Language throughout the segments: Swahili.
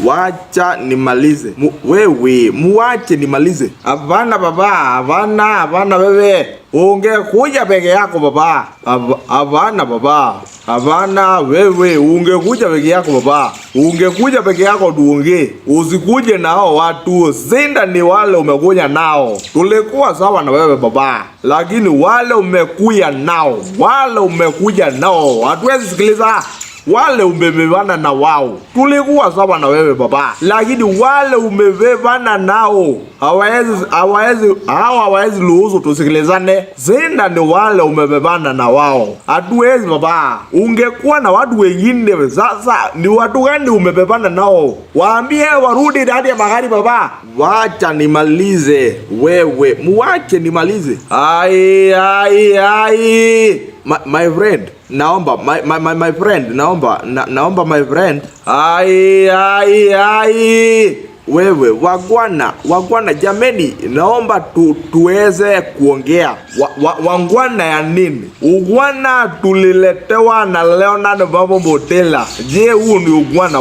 wacha nimalize. Wewe muache nimalize. Hapana baba, hapana wewe. Ungekuja peke yako baba. Hapana baba. Hapana wewe, ungekuja peke yako baba. Ungekuja peke yako tuongee. Usikuje nao watu. Zinda ni wale umekuja nao. Tulikuwa sawa na wewe baba. Lakini wale umekuja nao. Hatuwezi sikiliza. Wale umebebana na wao. Tulikuwa sawa na wewe baba. Lakini wale umebebana nao hawawezi ruhusu tusikilizane. Zinda ni wale umebebana na wao. Hatuwezi baba. Ungekuwa na watu wengine sasa ni watu gani umebebana nao? Waambie warudi ndani ya magari baba. Wacha nimalize. Wewe muache nimalize. My friend, naomba my friend, naomba my friend. Wewe wagwana jameni, naomba tuweze kuongea. Wangwana ya nini? Ugwana tuliletewa na Leonard Babo Mbotela. Je, huu ni ugwana?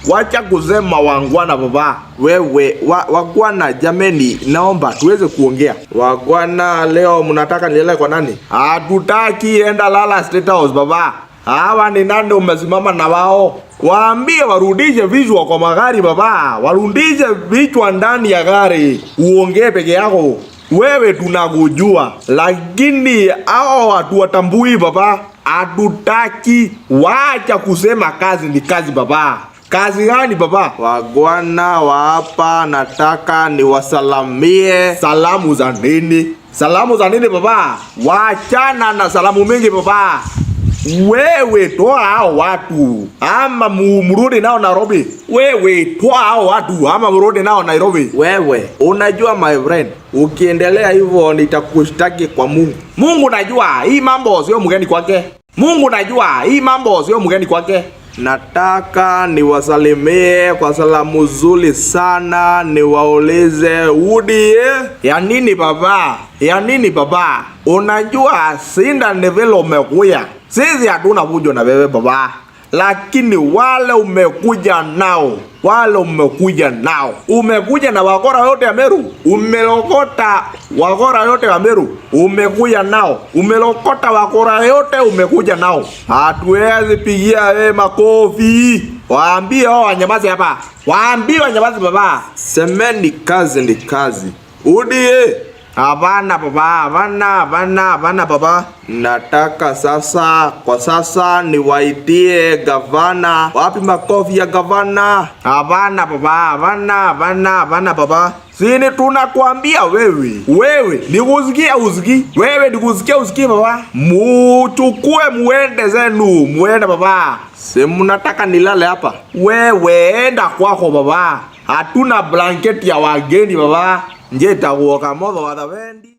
Wacha kusema wangwana baba. Wewe wagwana jameni, naomba tuweze kuongea. Wagwana leo mnataka nilele kwa nani? Hatutaki enda lala State House baba. Hawa ni nani umesimama na wao? Waambie warudishe vichwa kwa magari baba. Warudishe vichwa ndani ya gari. Uongee peke yako. Wewe tunakujua, lakini hao watu watambui baba. Hatutaki. Wacha kusema kazi ni kazi baba. Kazi gani baba? Wagwana wa hapa nataka niwasalamie. Salamu za nini? Salamu za nini baba? Wachana na salamu mingi baba. Wewe toa hao watu ama mrudi nao Nairobi. Wewe toa hao watu ama mrudi nao Nairobi. Wewe unajua my friend, ukiendelea hivyo nitakushtaki kwa Mungu. Mungu najua hii mambo sio mgeni kwake. Nataka niwasalimie kwa salamu nzuri sana, niwaulize udi ya nini baba? Unajua Sinda ni vile umekuja. Sisi hatuna fujo na wewe baba. Lakini wale umekuja nao. Umekuja na wakora yote ya Meru. Umelokota wakora yote ya Meru. Umekuja nao. Umelokota wakora yote umekuja nao. Hatuwezi pigia wewe makofi. Waambie hao wanyamaze hapa. Waambie wanyamaze baba. Semeni kazi ni kazi. Udi Hapana baba. Nataka kwa sasa niwaitie gavana. Wapi makofi ya gavana? Hapana baba. Sini tunakuambia wewe nikusikia usikii. Wewe nikusikia usikii baba. Muchukue muende zenu. Muende baba. Si mnataka nilale hapa? Wewe enda kwako baba. Hatuna blanketi ya wageni baba. Nje takuoka modo wadavendi.